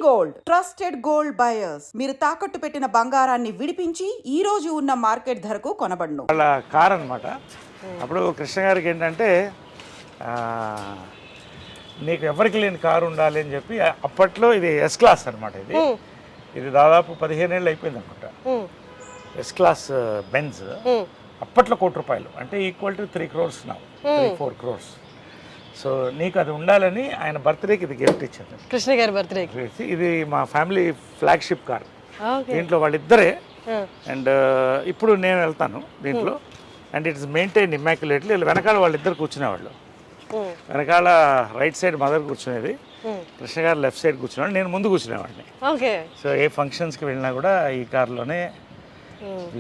Gold trusted gold buyers మీరు తాకట్టు పెట్టిన బంగారాన్ని విడిపించి ఈ రోజు ఉన్న మార్కెట్ ధరకు కొనబడును. వాళ్ళ కార్ అనమాట. అప్పుడు కృష్ణ గారికి ఏంటంటే నీకు ఎవరికి లేని కారు ఉండాలి అని చెప్పి అప్పట్లో ఇది ఎస్ క్లాస్ అనమాట. ఇది దాదాపు 15 ఏళ్ళు అయిపోయింది అనుకుంటా. ఎస్ క్లాస్ బెంజ్ అప్పట్లో ₹1,00,00,000 అంటే ఈక్వల్ టు 3 crores నా 3-4 crores. సో నీకు అది ఉండాలని ఆయన బర్త్డేకి ఇది గిఫ్ట్ ఇచ్చారు, కృష్ణ గారి బర్త్డేకి. ఇది మా ఫ్యామిలీ ఫ్లాగ్షిప్ కార్. దీంట్లో వాళ్ళిద్దరే. అండ్ ఇప్పుడు నేను వెళ్తాను దీంట్లో. And it is maintain immaculately. వెనకాల వాళ్ళిద్దరు కూర్చునేవాళ్ళు. వెనకాల రైట్ సైడ్ మదర్ కూర్చునేది, కృష్ణ గారు లెఫ్ట్ సైడ్ కూర్చునేవాడు, నేను ముందు కూర్చునేవాడిని. సో ఏ ఫంక్షన్స్కి వెళ్ళినా కూడా ఈ కార్లోనే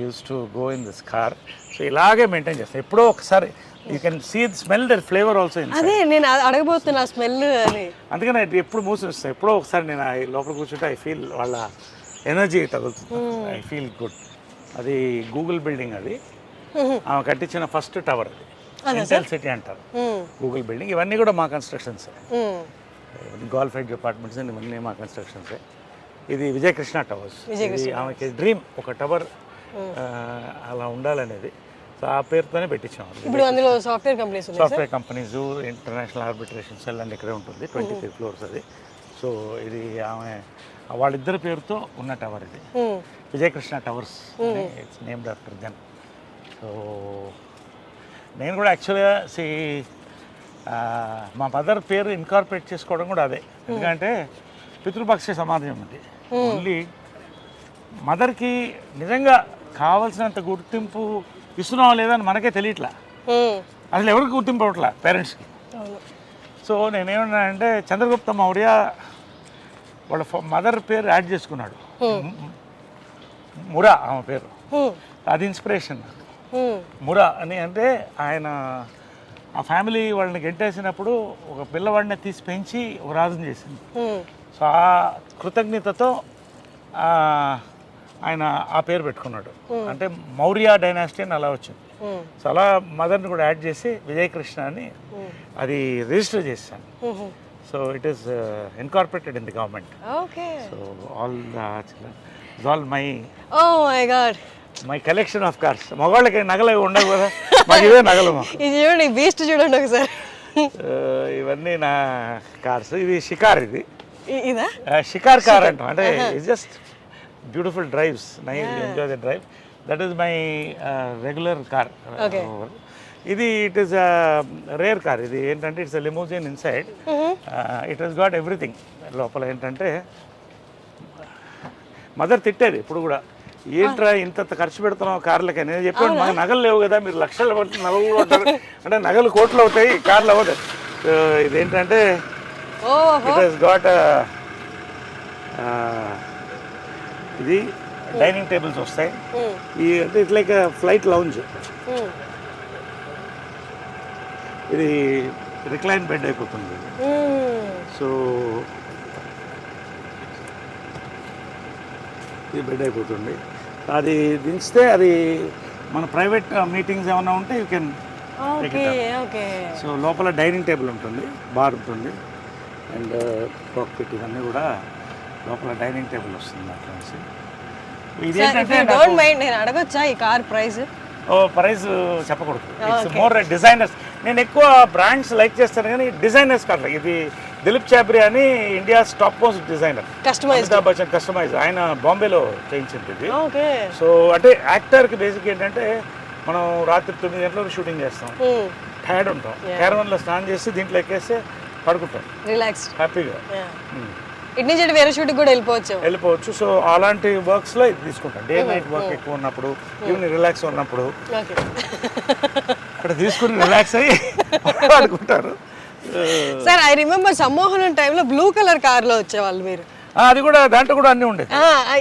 use to go in this car. So ఇలాగే మెయింటైన్ చేస్తాను. ఎప్పుడో ఒకసారి you can see smell that flavour also. అదే నేను అడగబోతున్నా స్మెల్ అని. అందుకని ఎప్పుడు మూసిస్తాను. ఎప్పుడో ఒకసారి నేను లోపల కూర్చుంటే ఐ ఫీల్ వాళ్ళ ఎనర్జీ తగులుతుంది. I feel good. అది గూగుల్ బిల్డింగ్, అది ఆమె కట్టించిన ఫస్ట్ టవర్. అది ఇంటెల్ సిటీ అంటారు గూగుల్ బిల్డింగ్. ఇవన్నీ కూడా మా constructions. Golf edge apartments and ఇవన్నీ మా కన్స్ట్రక్షన్సే. ఇది విజయకృష్ణ టవర్స్. ఇది ఆమెకి డ్రీమ్, ఒక టవర్ అలా ఉండాలనేది. సో ఆ పేరుతోనే పెట్టించాం. ఇప్పుడు అందులో software companies, international arbitration cell and ఇక్కడే ఉంటుంది. 23 floors అది. సో ఇది ఆమె వాళ్ళిద్దరి పేరుతో ఉన్న టవర్. ఇది Vijayakrishna towers, it's named after them. So నేను కూడా యాక్చువల్గా మా మదర్ పేరు ఇన్కార్పొరేట్ చేసుకోవడం కూడా అదే. ఎందుకంటే పితృపక్ష సమాజం అది. ఓన్లీ మదర్కి నిజంగా కావాల్సినంత గుర్తింపు ఇస్తున్నావా లేదని మనకే తెలియట్లా. అసలు ఎవరికి గుర్తింపు అవ్వట్లా పేరెంట్స్కి. సో నేనేమన్నా అంటే చంద్రగుప్త మౌర్య వాళ్ళ మదర్ పేరు యాడ్ చేసుకున్నాడు, మురా ఆమె పేరు. అది ఇన్స్పిరేషన్ నాకు. మురా అని అంటే ఆయన ఆ ఫ్యామిలీ వాళ్ళని గెంటేసినప్పుడు ఒక పిల్లవాడిని తీసి పెంచి ఒక రాజుని చేసింది. సో ఆ కృతజ్ఞతతో ఆయన ఆ పేరు పెట్టుకున్నాడు. అంటే మౌర్య డైనాసిటీ అని అలా వచ్చింది. సో అలా మదర్ని కూడా యాడ్ చేసి విజయకృష్ణ అని అది రిజిస్టర్ చేశాను. So it is incorporated in the government. So all my collection of cars. మగవాళ్ళకి నగలు ఉండవు కదా, మాకు ఇవే నగలు. చూడండి బీస్ట్, చూడండి ఒకసారి. ఇవన్నీ నా కార్స్. ఇది షికార్. ఇది షికార్ కార్ అంటాం. అంటే it's just beautiful drives, nice, enjoy the drive. That is my regular car. ఇది ఇట్ ఈస్ రేర్ కార్. ఇది ఏంటంటే it's limousine inside. It has got everything. లోపల ఏంటంటే మదర్ తిట్టేది ఇప్పుడు కూడా, ఏంట్రా ఇంత ఖర్చు పెడుతున్నావు కార్లకి. నేను చెప్పాను, మాకు నగలు లేవు కదా, మీరు లక్షలు పడుతుంది, నగలు ఉంటారు అంటే నగలు కోట్లు అవుతాయి, కార్లు అవుతాయి. ఇదేంటంటే ఇట్ హస్ గాట్ ఇది డైనింగ్ టేబుల్స్ వస్తాయి. ఈ అంటే ఇట్స్ లైక్ ఫ్లైట్ లౌంజ్. ఇది రిక్లైన్ బెడ్ అయిపోతుంది. సో ఇది బెడ్ అయిపోతుంది. అది దించితే అది మన ప్రైవేట్ మీటింగ్స్ ఏమైనా ఉంటే యూ కెన్. సో లోపల డైనింగ్ టేబుల్ ఉంటుంది, బార్ ఉంటుంది, అండ్ కాక్పిట్, ఇవన్నీ కూడా లోపల డైనింగ్ టేబుల్ వస్తుంది. అట్లా ఇది ఏంటంటే నేను అడగొచ్చా ఈ కార్ ప్రైస్? ప్రైస్ చెప్పకూడదు. It's more designers. నేను ఎక్కువ బ్రాండ్స్ లైక్ చేస్తాను కానీ డిజైనర్స్ కాదు. ఇది దిలీప్ చాబ్రి అని India's top most designer, Amitabh Bachchan customise. ఆయన బాంబేలో చేయించింది ఇది. సో అంటే యాక్టర్కి బేసిక్ ఏంటంటే మనం రాత్రి 9 గంటలకు షూటింగ్ చేస్తాం, టైర్డ్ ఉంటాం, క్యారవాన్లో స్నానం చేసి దీంట్లో ఎక్కేస్తే పడుకుంటాం రిలాక్స్ హ్యాపీగా. ఇటు నుంచి వేరే షూట్కి కూడా వెళ్ళిపోవచ్చు. సో అలాంటి వర్క్స్లో ఇది తీసుకుంటాం. డే నైట్ వర్క్ ఎక్కువ ఉన్నప్పుడు, ఈవినింగ్ రిలాక్స్ ఉన్నప్పుడు అక్కడ తీసుకుని రిలాక్స్ అయ్యి పడుకుంటారు. సార్ ఐ రిమెంబర్ సమ్మోహనం టైంలో బ్లూ కలర్ కార్లో వచ్చేవాళ్ళు మీరు. అది కూడా దాంట్లో కూడా అన్నీ ఉండేది.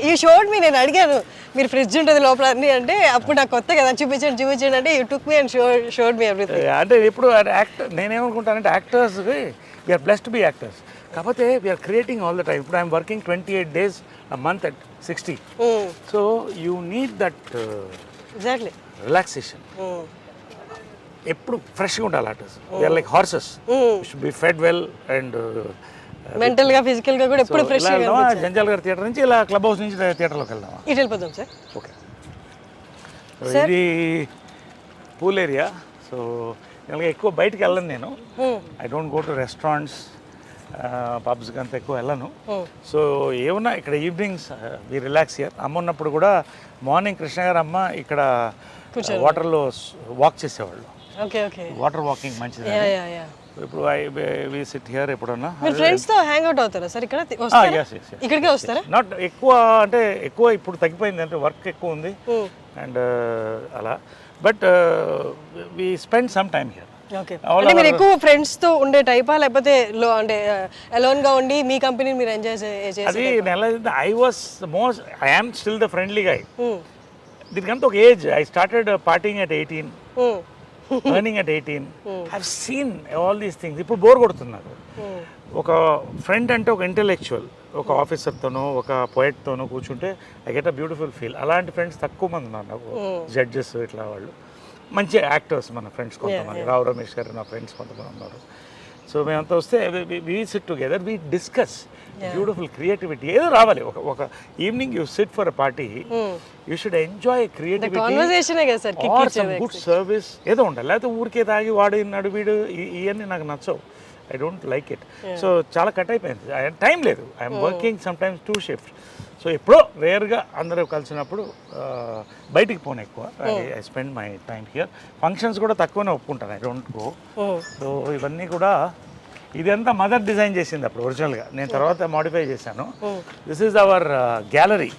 ఈ షోడ్ మీ నేను అడిగాను, మీరు ఫ్రిడ్జ్ ఉంటుంది లోపల అన్నీ అంటే, అప్పుడు నాకు కొత్త కదా, చూపించండి అంటే you took me and showed me everything. అంటే ఇప్పుడు యాక్టర్ నేనేమనుకుంటానంటే actors we are blessed to be actors. కాకపోతే we are creating all the time. ఇప్పుడు I'm working 28 days a month at 60. So you need that relaxation. ఎప్పుడు ఫ్రెష్గా ఉండాలి artist. We are like horses, should be fed well and mental గా physical గా కూడా ఎప్పుడు fresh గా వెళ్దామా జంజాల్ గారి థియేటర్ నుంచి ఇలా క్లబ్ హౌస్ నుంచి థియేటర్లోకి వెళ్దామా? ఇటు వెళ్ళిపోదాం సార్. ఓకే. ఇది పూల్ ఏరియా. సో ఇలా ఎక్కువ బయటికి వెళ్ళను నేను. I don't go to restaurants పబ్స్కి అంత ఎక్కువ వెళ్ళను. సో ఏమన్నా ఇక్కడ ఈవినింగ్స్ వి రిలాక్స్ హియర్. అమ్మ ఉన్నప్పుడు కూడా మార్నింగ్ కృష్ణ గారు అమ్మ ఇక్కడ వాటర్లో వాక్ చేసేవాళ్ళు. Okay okay. వాటర్ వాకింగ్ మంచిది. ఇప్పుడు వి సిట్ హియర్ ఎప్పుడన్నా. మీరు ఫ్రెండ్స్ తో హ్యాంగ్ అవుట్ అవుతారా సార్ ఇక్కడ? ఇక్కడికే వస్తారా? నాట్ ఎక్కువ, అంటే ఎక్కువ ఇప్పుడు తగ్గిపోయింది, అంటే వర్క్ ఎక్కువ ఉంది అండ్ అలా. But we spend some time here. Okay. అంటే మీరు ఎక్కువ ఫ్రెండ్స్ తో ఉండే టైపా లేకపోతే అంటే అలోన్ గా ఉండి మీ కంపెనీని మీరు ఎంజాయ్ చేసే? అది I was most, I am still the friendly guy. దీనికంతా ఒక age. I started partying at 18, earning at 18. I seen all these things. ఇప్పుడు బోర్ కొడుతున్నారు. ఒక ఫ్రెండ్ అంటే ఒక ఇంటెలెక్చువల్, ఒక ఆఫీసర్తోనో ఒక పోయెట్తోనో కూర్చుంటే I get a beautiful feel. అలాంటి ఫ్రెండ్స్ తక్కువ మంది ఉన్నారు నాకు. జడ్జెస్ ఇట్లా వాళ్ళు మంచి యాక్టర్స్ మన ఫ్రెండ్స్ కొంతమంది. రావు రమేష్ గారు నా ఫ్రెండ్స్ కొంతమంది ఉన్నారు. సో మేమంతా వస్తే we sit together, we discuss beautiful creativity. ఏదో రావాలి. ఒక evening you sit for a party, you should enjoy creativity or some good service ఏదో ఉండాలి. లేకపోతే ఊరికే తాగి వాడు ఇన్నాడు వీడు ఇవన్నీ నాకు నచ్చవు. I don't like it. So చాలా కట్ అయిపోయింది. టైం లేదు. I'm working some times 2 shifts. So ఎప్పుడో రేర్గా అందరూ కలిసినప్పుడు బయటికి పోను ఎక్కువ. I spend my time here. Functions కూడా తక్కువనే ఒప్పుకుంటాను. I don't go. సో ఇవన్నీ కూడా ఇదంతా మదర్ డిజైన్ చేసింది అప్పుడు ఒరిజినల్గా. నేను తర్వాత మాడిఫై చేశాను. This is our gallery.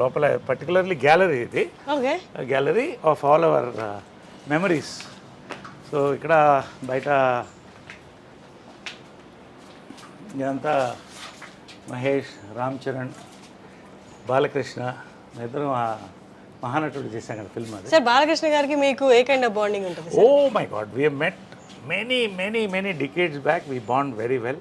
లోపల పర్టికులర్లీ గ్యాలరీ ఇది. Gallery of all our memories. So ఇక్కడ బయట ఇదంతా మహేష్, రామ్ చరణ్, బాలకృష్ణ ఇద్దరు మహానటుడు చేశాం కదా ఫిల్మ్. అది సార్ బాలకృష్ణ గారికి మీకు ఏ కైండ్ ఆఫ్ బాండింగ్ ఉంటుంది? Oh my God, we have met many decades back. We bond very well.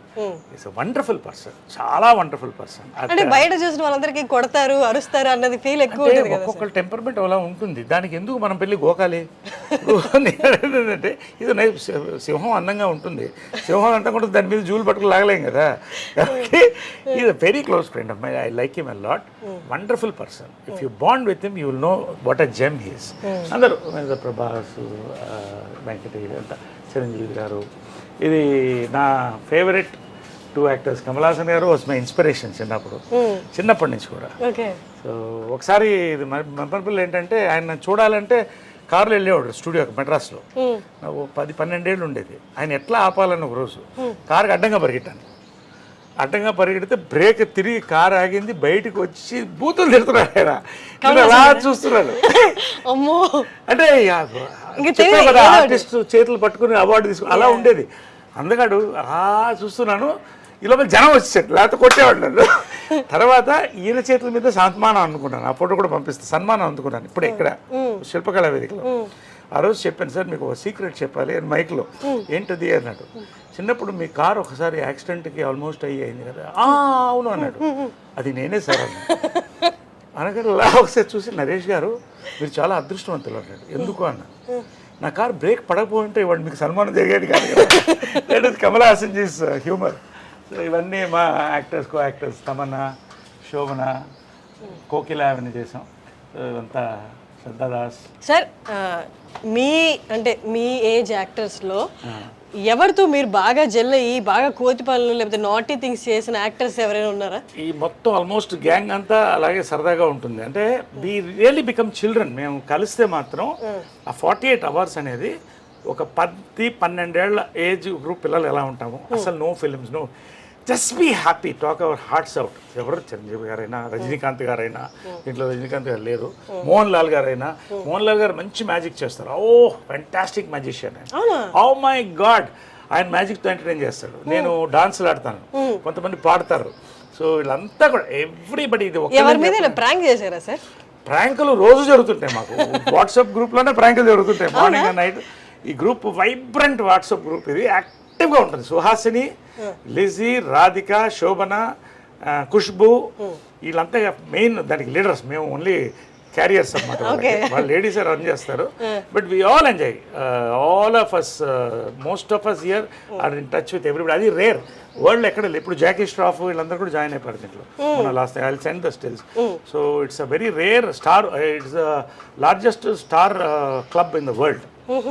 He's a wonderful person. చాలా వండర్ఫుల్ పర్సన్. అంటే బయట చూసిన వాళ్ళందరికీ కొడతారు, అరుస్తారు అన్నది ఫీల్ ఎక్కువ ఉంటుంది కదా. ఒక్కొక్క టెంపర్మెంట్ అలా ఉంటుంది. దానికి ఎందుకు మనం పెళ్ళి గోకాలి? ఏంటంటే ఇది సింహం అందంగా ఉంటుంది. సింహం అంతా కూడా దాని మీద జూలు పట్టుకుని లాగలేం కదా. కాబట్టి is a very close friend of my. I like him a lot. Wonderful person. If you bond with him you will know what a gem he is. అందరూ ప్రభాస్, వెంకటేష్ అంతా, చిరంజీవి గారు. ఇది నా ఫేవరెట్ 2 యాక్టర్స్. కమల్ హాసన్ గారు వాజ్ మై ఇన్స్పిరేషన్ చిన్నప్పటి నుంచి కూడా. So ఒకసారి ఇది మెమరబుల్ ఏంటంటే, ఆయన చూడాలంటే కారులో వెళ్ళేవాడు స్టూడియోకి మెడ్రాస్లో. నాకు 10-12 ఏళ్ళు ఉండేది. ఆయన ఎట్లా ఆపాలని ఒక రోజు కారుకి అడ్డంగా పరిగెట్టాను. అడ్డంగా పరిగెడితే బ్రేక్ తిరిగి కారు ఆగింది. బయటకు వచ్చి బూతులు తిడుతున్నాడు ఆయన. అలా చూస్తున్నాడు. అంటే కదా ఆర్టిస్ట్ చేతులు పట్టుకుని అవార్డు తీసుకుని అలా ఉండేది. అందగాడు అలా చూస్తున్నాను. ఈ లోపల జనం వచ్చేసాడు, లేకపోతే కొట్టేవాడు నన్ను. తర్వాత ఈయన చేతుల మీద సన్మానం అనుకున్నాను. ఆ ఫోటో కూడా పంపిస్తాను. సన్మానం అందుకున్నాను ఇప్పుడు ఇక్కడ శిల్పకళా వేదికలో. ఆ రోజు చెప్పాను, సార్ మీకు ఒక సీక్రెట్ చెప్పాలి అని మైక్లో. ఏంటది అన్నాడు. చిన్నప్పుడు మీ కారు ఒకసారి యాక్సిడెంట్కి ఆల్మోస్ట్ అయింది కదా. అవును అన్నాడు. అది నేనే సార్ అన్నాడు. అనగానే అలా ఒకసారి చూసి, నరేష్ గారు మీరు చాలా అదృష్టవంతులు అన్నాడు. ఎందుకు అన్నా. నా కారు బ్రేక్ పడకపోయింటే ఇవాడు మీకు సన్మానం జరిగేది కాదు కదా. కమల్ హాసన్ జీస్ హ్యూమర్. సో ఇవన్నీ మా actors, co actors Tamannaah, Shobhana, Kokila అవన్నీ చేసాం. సో ఇవంతా శ్రద్ధాదాస్. సార్ మీ ఏజ్ యాక్టర్స్లో ఎవరితో మీరు బాగా జెల్ అయ్యి బాగా కోతి పనులు లేకపోతే నాటీ థింగ్స్ చేసిన యాక్టర్స్ ఎవరైనా ఉన్నారా? ఈ మొత్తం ఆల్మోస్ట్ గ్యాంగ్ అంతా అలాగే సరదాగా ఉంటుంది. అంటే వి రియల్లీ బికమ్ చిల్డ్రన్. మేము కలిస్తే మాత్రం ఆ 48 అవర్స్ అనేది ఒక 10-12 ఏళ్ల ఏజ్ గ్రూప్ పిల్లలు ఎలా ఉంటాము. అసలు no films, no, just be happy, talk our hearts out. ఎవరు చిరంజీవి గారైనా, రజనీకాంత్ గారైనా, దీంట్లో రజనీకాంత్ గారు లేరు, మోహన్ లాల్ గారైనా. మోహన్ లాల్ గారు మంచి మ్యాజిక్ చేస్తారు. Oh fantastic magician. Oh my God, ఆయన మ్యాజిక్తో ఎంటర్టైన్ చేస్తాడు. నేను డాన్స్లు ఆడతాను, కొంతమంది పాడతారు. సో వీళ్ళంతా కూడా ఎవ్రీబడి. ఇది ప్రాంక్ చేశారా సార్? ప్రాంకులు రోజు జరుగుతుంటాయి మాకు. వాట్సాప్ గ్రూప్లోనే ప్రాంకులు జరుగుతుంటాయి మార్నింగ్ అండ్ నైట్. ఈ గ్రూప్ వైబ్రెంట్ వాట్సాప్ గ్రూప్. ఇది యాక్టివ్గా ఉంటుంది. సుహాసిని, లిజీ, రాధిక, శోభన, ఖుష్బు వీళ్ళంతా మెయిన్ దానికి లీడర్స్. మేము ఓన్లీ క్యారియర్స్ అన్నమాట వాళ్ళు లేడీస్ రన్ చేస్తారు but we all enjoy all of us most of us here are in touch with everybody. అది రేర్ వరల్డ్ ఎక్కడ లేదు. ఇప్పుడు జాకీ ష్రాఫ్ వీళ్ళందరూ కూడా జాయిన్ అయిపోయారు దీంట్లో మన last I will send the stills. So it's a very rare star, it's the largest star club in the world.